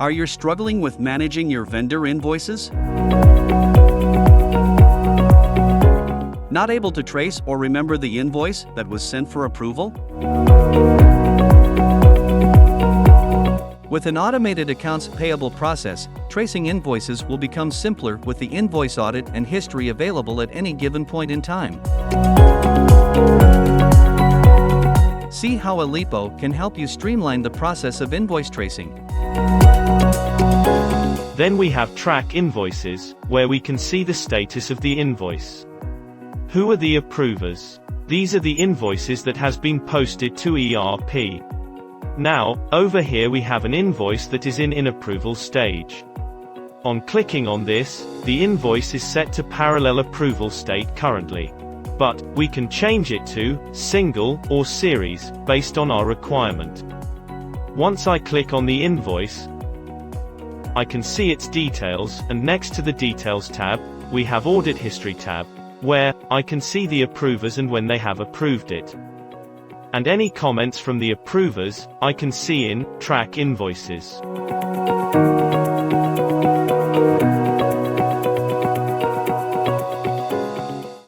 Are you struggling with managing your vendor invoices? Not able to trace or remember the invoice that was sent for approval? With an automated accounts payable process, tracing invoices will become simpler with the invoice audit and history available at any given point in time. See how ELIPO can help you streamline the process of invoice tracing. Then we have Track Invoices, where we can see the status of the invoice. Who are the approvers? These are the invoices that has been posted to ERP. Now, over here we have an invoice that is in approval stage. On clicking on this, the invoice is set to parallel approval state currently. But, we can change it to single or series, based on our requirement. Once I click on the invoice, I can see its details, and next to the Details tab, we have Audit History tab, where I can see the approvers and when they have approved it. And any comments from the approvers, I can see in Track Invoices.